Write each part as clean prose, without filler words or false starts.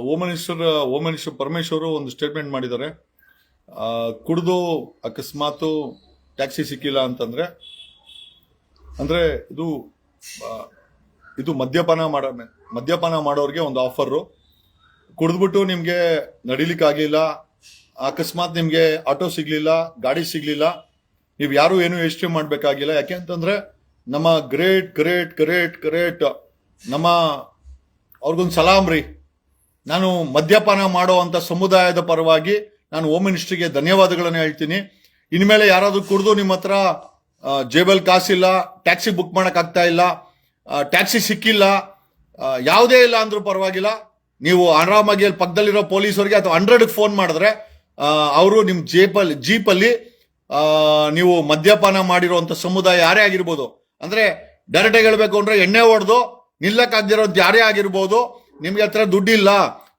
Home minister Parameshwar ಒಂದು statement ಮಾಡಿದ್ದಾರೆ. ಕುಡಿದು ಅಕಸ್ಮಾತ್ ಟ್ಯಾಕ್ಸಿ ಸಿಕ್ಕಿಲ್ಲ ಅಂತಂದ್ರೆ ಅಂದ್ರೆ ಇದು ಮದ್ಯಪಾನ ಮಾಡೋರಿಗೆ ಒಂದು ಆಫರ್. ಕುಡಿದ್ಬಿಟ್ಟು ನಿಮ್ಗೆ ನಡಿಲಿಕ್ಕೆ ಆಗ್ಲಿಲ್ಲ, ಅಕಸ್ಮಾತ್ ನಿಮ್ಗೆ ಆಟೋ ಸಿಗ್ಲಿಲ್ಲ, ಗಾಡಿ ಸಿಗ್ಲಿಲ್ಲ, ನೀವು ಯಾರು ಏನು ಯೋಚನೆ ಮಾಡ್ಬೇಕಾಗಿಲ್ಲ. ಯಾಕೆ ಅಂತಂದ್ರೆ ನಮ್ಮ ಗ್ರೇಟ್ ಗ್ರೇಟ್ ಗ್ರೇಟ್ ಗ್ರೇಟ್ ನಮ್ಮ ಅವ್ರಿಗೊಂದು ಸಲಾಮ್ ರೀ. ನಾನು ಮದ್ಯಪಾನ ಮಾಡುವಂತ ಸಮುದಾಯದ ಪರವಾಗಿ ನಾನು ಹೋಮ್ ಮಿನಿಸ್ಟರ್ಗೆ ಧನ್ಯವಾದಗಳನ್ನು ಹೇಳ್ತೀನಿ. ಇನ್ಮೇಲೆ ಯಾರಾದ್ರೂ ಕುಡಿದು ನಿಮ್ಮ ಹತ್ರ ಜೇಬಲ್ ಕಾಸಿಲ್ಲ, ಟ್ಯಾಕ್ಸಿ ಬುಕ್ ಮಾಡಕ್ ಆಗ್ತಾ ಇಲ್ಲ, ಟ್ಯಾಕ್ಸಿ ಸಿಕ್ಕಿಲ್ಲ, ಯಾವುದೇ ಇಲ್ಲ ಅಂದ್ರೂ ಪರವಾಗಿಲ್ಲ, ನೀವು ಆರಾಮಾಗಿ ಅಲ್ಲಿ ಪಕ್ಕದಲ್ಲಿರೋ ಪೊಲೀಸರಿಗೆ ಅಥವಾ 100ಗೆ ಫೋನ್ ಮಾಡಿದ್ರೆ ಅವರು ನಿಮ್ ಜೀಪಲ್ಲಿ ನೀವು ಮದ್ಯಪಾನ ಮಾಡಿರುವಂತ ಸಮುದಾಯ ಯಾರೇ ಆಗಿರ್ಬೋದು, ಅಂದ್ರೆ ಡೈರೆಕ್ಟ್ ಆಗಿ ಹೇಳ್ಬೇಕು ಅಂದ್ರೆ ಎಣ್ಣೆ ಹೊಡೆದು ನಿಲ್ಲಕ್ ಆಗದಿರೋದು ಯಾರೇ ಆಗಿರ್ಬೋದು, ನಿಮ್ಗೆ ಹತ್ರ ದುಡ್ಡಿಲ್ಲ,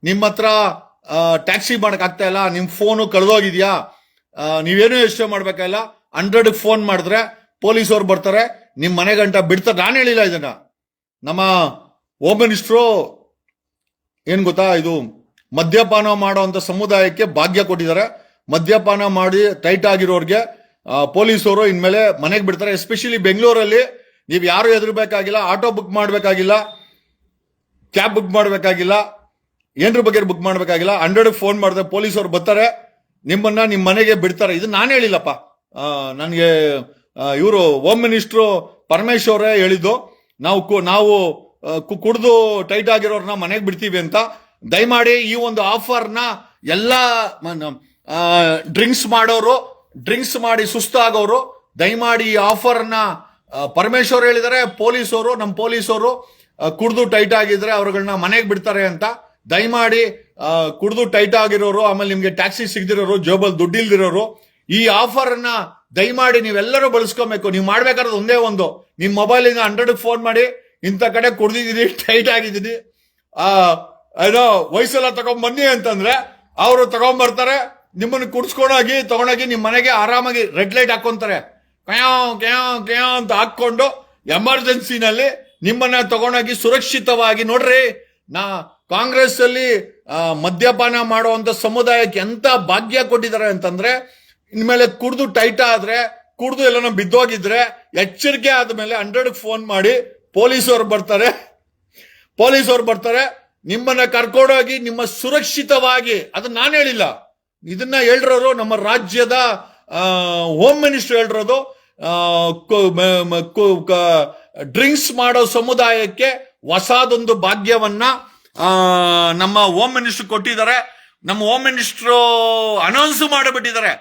ನಿಮ್ಮ ಹತ್ರ ಟ್ಯಾಕ್ಸಿ ಮಾಡಕ್ ಆಗ್ತಾ ಇಲ್ಲ, ನಿಮ್ ಫೋನು ಕಳೆದೋಗಿದ್ಯಾ, ನೀವೇನು ಯೋಚನೆ ಮಾಡ್ಬೇಕಾಗಿಲ್ಲ, 100ಗೆ ಫೋನ್ ಮಾಡಿದ್ರೆ ಪೊಲೀಸವ್ರು ಬರ್ತಾರೆ, ನಿಮ್ ಮನೆ ಗಂಟ ಬಿಡ್ತಾರೆ. ನಾನು ಹೇಳಿಲ್ಲ ಇದನ್ನ, ನಮ್ಮ ಹೋಮ್ ಮಿನಿಸ್ಟ್ರು ಏನ್ ಗೊತ್ತಾ, ಇದು ಮದ್ಯಪಾನ ಮಾಡುವಂತ ಸಮುದಾಯಕ್ಕೆ ಭಾಗ್ಯ ಕೊಟ್ಟಿದ್ದಾರೆ. ಮದ್ಯಪಾನ ಮಾಡಿ ಟೈಟ್ ಆಗಿರೋರ್ಗೆ ಪೊಲೀಸರು ಇನ್ಮೇಲೆ ಮನೆಗೆ ಬಿಡ್ತಾರೆ. ಎಸ್ಪೆಷಲಿ ಬೆಂಗಳೂರಲ್ಲಿ ನೀವು ಯಾರು ಹೆದರ್ಬೇಕಾಗಿಲ್ಲ, ಆಟೋ ಬುಕ್ ಮಾಡ್ಬೇಕಾಗಿಲ್ಲ, ಕ್ಯಾಬ್ ಬುಕ್ ಮಾಡ್ಬೇಕಾಗಿಲ್ಲ, ಏನ್ರ ಬಗ್ಗೆ ಬುಕ್ ಮಾಡ್ಬೇಕಾಗಿಲ್ಲ. 100ಗೆ ಫೋನ್ ಮಾಡಿದ್ರೆ ಪೊಲೀಸರು ಬರ್ತಾರೆ, ನಿಮ್ಮನ್ನ ನಿಮ್ಮ ಮನೆಗೆ ಬಿಡ್ತಾರೆ. ಇದು ನಾನು ಹೇಳಿಲ್ಲಪ್ಪ, ನನಗೆ ಇವರು ಹೋಮ್ ಮಿನಿಸ್ಟ್ರು ಪರಮೇಶ್ವರೇ ಹೇಳಿದ್ದು. ನಾವು ಕುಡಿದು ಟೈಟ್ ಆಗಿರೋರ್ನ ಮನೆಗೆ ಬಿಡ್ತೀವಿ ಅಂತ. ದಯಮಾಡಿ ಈ ಒಂದು ಆಫರ್ನ ಎಲ್ಲ ಡ್ರಿಂಕ್ಸ್ ಮಾಡೋರು, ಡ್ರಿಂಕ್ಸ್ ಮಾಡಿ ಸುಸ್ತಾಗೋರು ದಯಮಾಡಿ ಈ ಆಫರ್ನ ಪರಮೇಶ್ವರ್ ಹೇಳಿದರೆ ನಮ್ಮ ಪೊಲೀಸರು ಕುಡಿದು ಟೈಟ್ ಆಗಿದ್ರೆ ಅವ್ರಗಳನ್ನ ಮನೆಗೆ ಬಿಡ್ತಾರೆ ಅಂತ. ದಯಮಾಡಿ ಕುಡಿದು ಟೈಟ್ ಆಗಿರೋರು, ಆಮೇಲೆ ನಿಮ್ಗೆ ಟ್ಯಾಕ್ಸಿ ಸಿಗದಿರೋರು, ಜೋಬಲ್ ದುಡ್ಡಿಲ್ದಿರೋರು ಈ ಆಫರ್ನ ದಯಮಾಡಿ ನೀವೆಲ್ಲರೂ ಬಳಸ್ಕೊಬೇಕು. ನೀವು ಮಾಡ್ಬೇಕಾದ್ರೆ ಒಂದೇ ಒಂದು, ನಿಮ್ ಮೊಬೈಲಿಂದ 100ಗೆ ಫೋನ್ ಮಾಡಿ, ಇಂಥ ಕಡೆ ಕುಡ್ದಿದ್ದೀನಿ, ಟೈಟ್ ಆಗಿದ್ದೀನಿ, ಏನೋ ವಯಸ್ಸೆಲ್ಲ ತಗೊಂಡ್ಬನ್ನಿ ಅಂತಂದ್ರೆ ಅವರು ತಗೊಂಡ್ಬರ್ತಾರೆ, ನಿಮ್ಮನ್ನು ತಗೊಂಡೋಗಿ ನಿಮ್ ಮನೆಗೆ ಆರಾಮಾಗಿ ರೆಡ್ ಲೈಟ್ ಹಾಕೊಂತಾರೆ, ಕಯೋ ಅಂತ ಹಾಕೊಂಡು ಎಮರ್ಜೆನ್ಸಿನಲ್ಲಿ ನಿಮ್ಮನ್ನ ತಗೊಂಡೋಗಿ ಸುರಕ್ಷಿತವಾಗಿ. ನೋಡ್ರಿ, ಕಾಂಗ್ರೆಸ್ ಅಲ್ಲಿ ಮದ್ಯಪಾನ ಮಾಡುವಂತ ಸಮುದಾಯಕ್ಕೆ ಎಂತ ಭಾಗ್ಯ ಕೊಟ್ಟಿದ್ದಾರೆ ಅಂತಂದ್ರೆ, ಇನ್ಮೇಲೆ ಕುಡ್ದು ಟೈಟ್ ಆದ್ರೆ, ಕುಡ್ದು ಎಲ್ಲನೋ ಬಿದ್ದೋಗಿದ್ರೆ ಎಚ್ಚರಿಕೆ ಆದ್ಮೇಲೆ 100ಗೆ ಫೋನ್ ಮಾಡಿ ಪೊಲೀಸರು ಬರ್ತಾರೆ, ನಿಮ್ಮನ್ನ ಕರ್ಕೊಂಡೋಗಿ ನಿಮ್ಮ ಸುರಕ್ಷಿತವಾಗಿ. ಅದನ್ನ ನಾನು ಹೇಳಿಲ್ಲ, ಇದನ್ನ ಹೇಳಿರೋರು ನಮ್ಮ ರಾಜ್ಯದ ಹೋಮ್ ಮಿನಿಸ್ಟರ್ ಹೇಳಿರೋದು. ಡ್ರಿಂಕ್ಸ್ ಮಾಡೋ ಸಮುದಾಯಕ್ಕೆ ಹೊಸದೊಂದು ಭಾಗ್ಯವನ್ನ ನಮ್ಮ ಹೋಮ್ ಮಿನಿಸ್ಟರ್ ಕೊಟ್ಟಿದ್ದಾರೆ. ನಮ್ಮ ಹೋಮ್ ಮಿನಿಸ್ಟರ್ ಅನೌನ್ಸ್ ಮಾಡಿಬಿಟ್ಟಿದ್ದಾರೆ,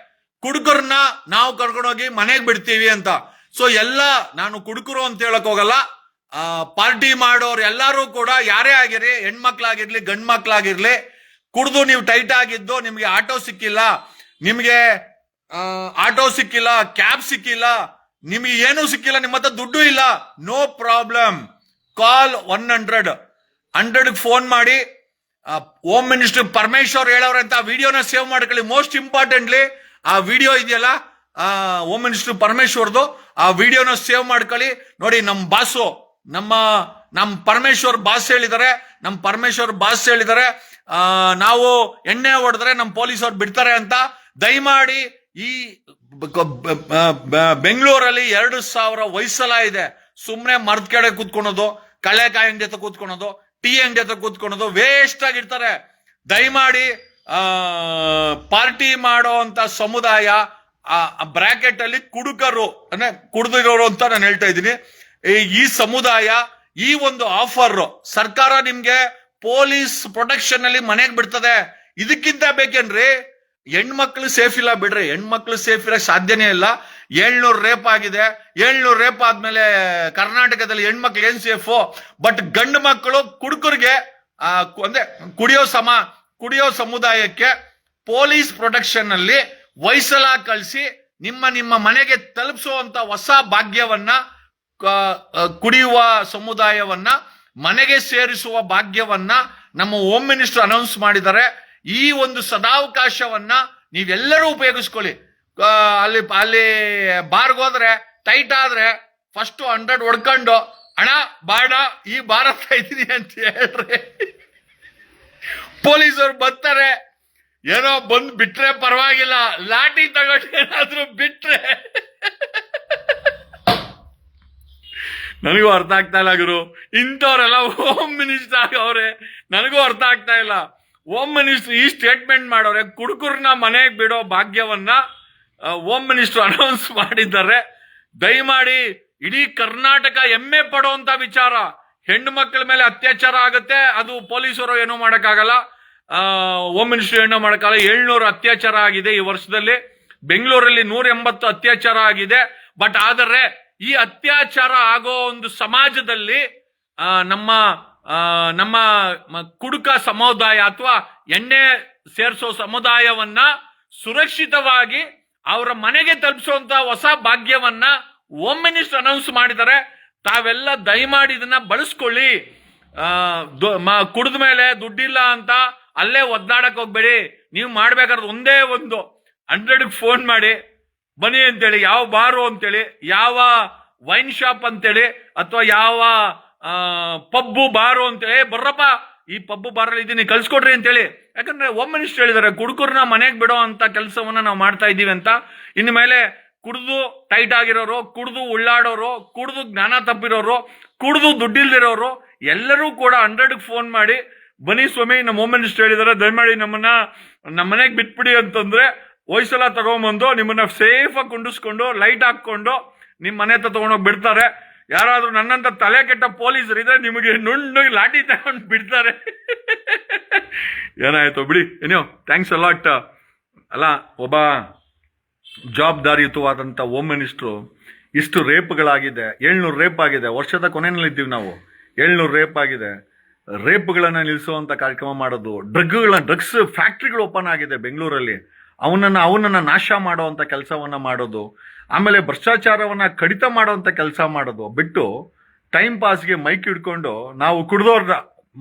ಕುಡುಕರನ್ನ ನಾವು ಕರ್ಕೊಂಡೋಗಿ ಮನೆಗೆ ಬಿಡ್ತೀವಿ ಅಂತ. ಸೊ ನಾನು ಕುಡುಕರು ಅಂತ ಹೇಳಕ್ ಹೋಗಲ್ಲ, ಪಾರ್ಟಿ ಮಾಡೋರು ಎಲ್ಲರೂ ಕೂಡ ಯಾರೇ ಆಗಿರ್ಲಿ, ಹೆಣ್ಮಕ್ಳಾಗಿರ್ಲಿ ಗಂಡ್ ಮಕ್ಳಾಗಿರ್ಲಿ, ಕುಡ್ದು ನೀವು ಟೈಟ್ ಆಗಿದ್ದು, ನಿಮ್ಗೆ ಆಟೋ ಸಿಕ್ಕಿಲ್ಲ, ಕ್ಯಾಬ್ ಸಿಕ್ಕಿಲ್ಲ, ನಿಮ್ಗೆ ಏನೂ ಸಿಕ್ಕಿಲ್ಲ, ನಿಮ್ಮ ಹತ್ರ ದುಡ್ಡು ಇಲ್ಲ, ನೋ ಪ್ರಾಬ್ಲಮ್, ಕಾಲ್ 100ಗೆ ಫೋನ್ ಮಾಡಿ. ಹೋಮ್ ಮಿನಿಸ್ಟರ್ ಪರಮೇಶ್ವರ್ ಹೇಳೋರಂತ ವಿಡಿಯೋನ ಸೇವ್ ಮಾಡ್ಕೊಳ್ಳಿ. ಮೋಸ್ಟ್ ಇಂಪಾರ್ಟೆಂಟ್ಲಿ ಆ ವಿಡಿಯೋ ಇದೆಯಲ್ಲ, ಹೋಮ್ ಮಿನಿಸ್ಟರ್ ಪರಮೇಶ್ವರ್ದು, ಆ ವಿಡಿಯೋನ ಸೇವ್ ಮಾಡ್ಕೊಳ್ಳಿ. ನೋಡಿ, ನಮ್ಮ ಪರಮೇಶ್ವರ್ ಬಾಸ್ ಹೇಳಿದ್ದಾರೆ, ನಾವು ಎಣ್ಣೆ ಹೊಡೆದ್ರೆ ನಮ್ಮ ಪೊಲೀಸರು ಬಿಡ್ತಾರೆ ಅಂತ. ದಯಮಾಡಿ ಈ ಬೆಂಗಳೂರಲ್ಲಿ 2,000 ವಯಸ್ಸಲ ಇದೆ, ಸುಮ್ನೆ ಮರದ ಕೆಡೆ ಕೂತ್ಕೊಳೋದು, ಕಳೆಕಾಯಿ ಅಂಗಡಿ ಹತ್ರ ಕೂತ್ಕೊಳೋದು, ಟೀ ಅಂಗಡಿ ಹತ್ರ ಕೂತ್ಕೊಳೋದು ವೇಸ್ಟ್ ಆಗಿರ್ತಾರೆ. ದಯಮಾಡಿ ಪಾರ್ಟಿ ಮಾಡೋ ಅಂತ ಸಮುದಾಯ ಬ್ರಾಕೆಟ್ ಅಲ್ಲಿ ಕುಡುಕರು ಅಂದ್ರೆ ಕುಡ್ದಿರೋರು ಅಂತ ನಾನು ಹೇಳ್ತಾ ಇದ್ದೀನಿ. ಈ ಸಮುದಾಯ ಈ ಒಂದು ಆಫರ್ ಸರ್ಕಾರ ನಿಮ್ಗೆ ಪೊಲೀಸ್ ಪ್ರೊಟೆಕ್ಷನ್ ಅಲ್ಲಿ ಮನೆಗೆ ಬಿಡ್ತದೆ. ಇದಕ್ಕಿಂತ ಬೇಕೇನ್ರಿ? ಹೆಣ್ಮಕ್ಳು ಸೇಫ್ ಇಲ್ಲ ಬಿಡ್ರಿ, ಹೆಣ್ಮಕ್ಳು ಸೇಫ್ ಇರಕ್ ಸಾಧ್ಯನೇ ಇಲ್ಲ. 700 ರೇಪ್ ಆಗಿದೆ, 700 ರೇಪ್ ಆದ್ಮೇಲೆ ಕರ್ನಾಟಕದಲ್ಲಿ ಹೆಣ್ಮಕ್ಳು ಏನ್ ಸೇಫು? ಬಟ್ ಗಂಡು ಮಕ್ಕಳು ಕುಡುಕರಿಗೆ ಅಂದ್ರೆ ಕುಡಿಯೋ ಸಮುದಾಯಕ್ಕೆ ಪೊಲೀಸ್ ಪ್ರೊಟೆಕ್ಷನ್ ಅಲ್ಲಿ ವಯಸ್ಸಲ ಕಳಿಸಿ ನಿಮ್ಮ ಮನೆಗೆ ತಲುಪಿಸುವಂತ ಹೊಸ ಭಾಗ್ಯವನ್ನ, ಕುಡಿಯುವ ಸಮುದಾಯವನ್ನ ಮನೆಗೆ ಸೇರಿಸುವ ಭಾಗ್ಯವನ್ನ ನಮ್ಮ ಹೋಮ್ ಮಿನಿಸ್ಟರ್ ಅನೌನ್ಸ್ ಮಾಡಿದ್ದಾರೆ. ಈ ಒಂದು ಸದಾವಕಾಶವನ್ನ ನೀವೆಲ್ಲರೂ ಉಪಯೋಗಿಸ್ಕೊಳ್ಳಿ. ಅಲ್ಲಿ ಬಾರ್ಗೋದ್ರೆ ಟೈಟ್ ಆದ್ರೆ ಫಸ್ಟ್ 100 ಹೊಡ್ಕೊಂಡು, ಅಣ್ಣ ಬಾಡ ಈ ಭಾರತ ಇದ್ದೀನಿ ಅಂತ ಹೇಳ್ರಿ, ಪೊಲೀಸರು ಬರ್ತಾರೆ, ಏನೋ ಬಂದ್ ಬಿಟ್ರೆ ಪರವಾಗಿಲ್ಲ, ಲಾಠಿ ತಗೊಂಡು ಏನಾದ್ರೂ ಬಿಟ್ರೆ ನನಗೂ ಅರ್ಥ ಆಗ್ತಾ ಇಲ್ಲ ಗುರು. ಇಂಥವ್ರೆಲ್ಲ ಹೋಮ್ ಮಿನಿಸ್ಟರ್ ಆಗವ್ರೆ, ನನಗೂ ಅರ್ಥ ಆಗ್ತಾ ಇಲ್ಲ. ಹೋಮ್ ಮಿನಿಸ್ಟರ್ ಈ ಸ್ಟೇಟ್ಮೆಂಟ್ ಮಾಡೋರೆ, ಕುಡುಕರನ್ನ ಮನೆಗೆ ಬಿಡೋ ಭಾಗ್ಯವನ್ನ ಹೋಮ್ ಮಿನಿಸ್ಟರ್ ಅನೌನ್ಸ್ ಮಾಡಿದ್ದಾರೆ. ದಯಮಾಡಿ ಇಡೀ ಕರ್ನಾಟಕ ಹೆಮ್ಮೆ ಪಡುವಂತ ವಿಚಾರ. ಹೆಣ್ಣು ಮಕ್ಕಳ ಮೇಲೆ ಅತ್ಯಾಚಾರ ಆಗುತ್ತೆ, ಅದು ಪೊಲೀಸರು ಏನೂ ಮಾಡಕ್ಕಾಗಲ್ಲ, ಹೋಮ್ ಮಿನಿಸ್ಟರ್ ಏನೋ ಮಾಡಕ್ಕಾಗಲ್ಲ. 700 ಅತ್ಯಾಚಾರ ಆಗಿದೆ ಈ ವರ್ಷದಲ್ಲಿ. ಬೆಂಗಳೂರಲ್ಲಿ 180 ಅತ್ಯಾಚಾರ ಆಗಿದೆ. ಬಟ್ ಆದರೆ ಈ ಅತ್ಯಾಚಾರ ಆಗೋ ಒಂದು ಸಮಾಜದಲ್ಲಿ ನಮ್ಮ ನಮ್ಮ ಕುಡುಕ ಸಮುದಾಯ ಅಥವಾ ಎಣ್ಣೆ ಸೇರಿಸೋ ಸಮುದಾಯವನ್ನ ಸುರಕ್ಷಿತವಾಗಿ ಅವರ ಮನೆಗೆ ತಲುಪಿಸುವಂತ ಹೊಸ ಭಾಗ್ಯವನ್ನ ಹೋಮ್ ಮಿನಿಸ್ಟರ್ ಅನೌನ್ಸ್ ಮಾಡಿದ್ದಾರೆ. ತಾವೆಲ್ಲ ದಯಮಾಡಿ ಇದನ್ನ ಬಳಸ್ಕೊಳ್ಳಿ. ಕುಡಿದ ಮೇಲೆ ದುಡ್ಡಿಲ್ಲ ಅಂತ ಅಲ್ಲೇ ಒದ್ದಾಡಕ್ ಹೋಗ್ಬೇಡಿ. ನೀವು ಮಾಡ್ಬೇಕಾದ್ರೆ ಒಂದೇ ಒಂದು 100ಗೆ ಫೋನ್ ಮಾಡಿ ಬನ್ನಿ ಅಂತೇಳಿ, ಯಾವ ಬಾರು ಅಂತೇಳಿ, ಯಾವ ವೈನ್ ಶಾಪ್ ಅಂತೇಳಿ, ಅಥವಾ ಯಾವ ಪಬ್ಬು ಬಾರು ಅಂತೇಳಿ, ಬರ್ರಪ್ಪ ಈ ಪಬ್ಬು ಬಾರಲ್ಲಿ ಇದೀನಿ ಕಳ್ಸ್ಕೊಡ್ರಿ ಅಂತೇಳಿ. ಯಾಕಂದ್ರೆ ಹೋಮ್ ಮಿನಿಸ್ಟರ್ ಹೇಳಿದ್ದಾರೆ ಕುಡುಕರನ್ನ ಮನೆಗೆ ಬಿಡೋ ಅಂತ ಕೆಲಸವನ್ನ ನಾವು ಮಾಡ್ತಾ ಇದ್ದೀವಿ ಅಂತ. ಇನ್ನು ಮೇಲೆ ಕುಡಿದು ಟೈಟ್ ಆಗಿರೋರು, ಕುಡಿದು ಉಳ್ಳಾಡೋರು, ಕುಡಿದು ಜ್ಞಾನ ತಪ್ಪಿರೋರು, ಕುಡಿದು ದುಡ್ಡಿಲ್ದಿರೋರು ಎಲ್ಲರೂ ಕೂಡ 100ಗೆ ಫೋನ್ ಮಾಡಿ ಬನ್ನಿ ಸ್ವಾಮಿ, ನಮ್ಮ ಹೋಮ್ ಮಿನಿಸ್ಟರ್ ಹೇಳಿದಾರೆ, ದಯಮಾಡಿ ನಮ್ಮ ಮನೆಗೆ ಬಿಟ್ಬಿಡಿ ಅಂತಂದ್ರೆ ಹೊಯ್ಸಲ ತಗೊಂಬಂದು ನಿಮ್ಮನ್ನ ಸೇಫ್ ಆಗಿ ಕುಂಡಿಸ್ಕೊಂಡು ಲೈಟ್ ಹಾಕೊಂಡು ನಿಮ್ ಮನೆ ಹತ್ರ ತಗೊಂಡೋಗಿ ಬಿಡ್ತಾರೆ. ಯಾರಾದ್ರೂ ನನ್ನಂತ ತಲೆ ಕೆಟ್ಟ ಪೊಲೀಸರು ಇದ್ರೆ ನಿಮಗೆ ನುಣ್ಣು ಲಾಠಿ ತಗೊಂಡು ಬಿಡ್ತಾರೆ. ಏನಾಯ್ತು ಬಿಡಿ. ಏನೋ ಥ್ಯಾಂಕ್ಸ್ ಅಲಾಟ್. ಅಲ್ಲ, ಒಬ್ಬ ಜವಾಬ್ದಾರಿಯುತವಾದಂತ ಹೋಮ್ ಮಿನಿಸ್ಟ್ರು ಇಷ್ಟು ರೇಪ್ಗಳಾಗಿದೆ, 700 ರೇಪ್ ಆಗಿದೆ. ವರ್ಷದ ಕೊನೆಯಲ್ಲಿ ಇದ್ದೀವಿ ನಾವು. 700 ರೇಪ್ ಆಗಿದೆ. ರೇಪ್ಗಳನ್ನ ನಿಲ್ಲಿಸುವಂತ ಕಾರ್ಯಕ್ರಮ ಮಾಡೋದು, ಡ್ರಗ್ಸ್ ಫ್ಯಾಕ್ಟ್ರಿಗಳು ಓಪನ್ ಆಗಿದೆ ಬೆಂಗಳೂರಲ್ಲಿ, ಅವನನ್ನ ನಾಶ ಮಾಡುವಂತ ಕೆಲಸವನ್ನ ಮಾಡೋದು, ಆಮೇಲೆ ಭ್ರಷ್ಟಾಚಾರವನ್ನ ಕಡಿತ ಮಾಡುವಂತ ಕೆಲಸ ಮಾಡೋದು ಬಿಟ್ಟು ಟೈಮ್ ಪಾಸ್ಗೆ ಮೈಕ್ ಹಿಡ್ಕೊಂಡು ನಾವು ಕುಡ್ದವ್ರ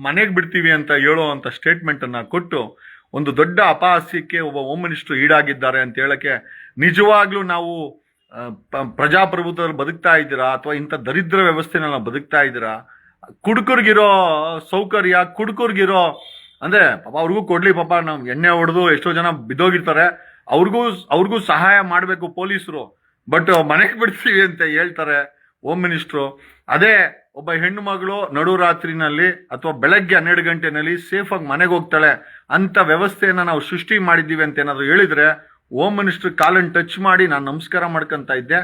ಮನೆಗೆ ಬಿಡ್ತೀವಿ ಅಂತ ಹೇಳುವಂತ ಸ್ಟೇಟ್ಮೆಂಟ್ ಅನ್ನ ಕೊಟ್ಟು ಒಂದು ದೊಡ್ಡ ಅಪಹಾಸ್ಯಕ್ಕೆ ಒಬ್ಬ ಹೋಮ್ ಮಿನಿಸ್ಟರ್ ಈಡಾಗಿದ್ದಾರೆ ಅಂತ ಹೇಳಕ್ಕೆ ನಿಜವಾಗ್ಲೂ ನಾವು ಪ್ರಜಾಪ್ರಭುತ್ವದಲ್ಲಿ ಬದುಕ್ತಾ ಇದ್ದೀರಾ ಅಥವಾ ಇಂಥ ದರಿದ್ರ ವ್ಯವಸ್ಥೆನ ಬದುಕ್ತಾ ಇದ್ದೀರಾ? ಕುಡುಕರಿಗಿರೋ ಸೌಕರ್ಯ, ಕುಡುಕರಿಗಿರೋ ಅಂದ್ರೆ ಪಾಪ ಅವ್ರಿಗೂ ಕೊಡ್ಲಿ, ಪಾಪ ನಾವು ಎಣ್ಣೆ ಹೊಡೆದು ಎಷ್ಟೋ ಜನ ಬಿದ್ದೋಗಿರ್ತಾರೆ, ಅವ್ರಿಗೂ ಸಹಾಯ ಮಾಡಬೇಕು ಪೊಲೀಸರು. ಬಟ್ ಮನೆಗೆ ಬಿಡ್ತೀವಿ ಅಂತ ಹೇಳ್ತಾರೆ ಹೋಮ್ ಮಿನಿಸ್ಟ್ರು. ಅದೇ ಒಬ್ಬ ಹೆಣ್ಣು ಮಗಳು ನಡು ರಾತ್ರಿನಲ್ಲಿ ಅಥವಾ ಬೆಳಗ್ಗೆ 12 ಗಂಟೆನಲ್ಲಿ ಸೇಫ್ ಆಗಿ ಮನೆಗೆ ಹೋಗ್ತಾಳೆ ಅಂತ ವ್ಯವಸ್ಥೆಯನ್ನ ನಾವು ಸೃಷ್ಟಿ ಮಾಡಿದ್ದೀವಿ ಅಂತ ಏನಾದ್ರು ಹೇಳಿದ್ರೆ ಹೋಮ್ ಮಿನಿಸ್ಟರ್ ಕಾಲನ್ನು ಟಚ್ ಮಾಡಿ ನಾನು ನಮಸ್ಕಾರ ಮಾಡ್ಕೊಂತ ಇದ್ದೆ.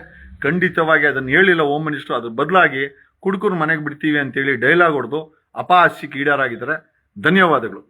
ಖಂಡಿತವಾಗಿ ಅದನ್ನ ಹೇಳಿಲ್ಲ ಹೋಮ್ ಮಿನಿಸ್ಟರ್. ಅದ್ರ ಬದಲಾಗಿ ಕುಡುಕರು ಮನೆಗೆ ಬಿಡ್ತೀವಿ ಅಂತೇಳಿ ಡೈಲಾಗ್ ಹೊಡೆದು ಅಪಹಾಸ್ಯಕ್ಕೆ ಈಡಾರಾಗಿದ್ದಾರೆ. ಧನ್ಯವಾದಗಳು.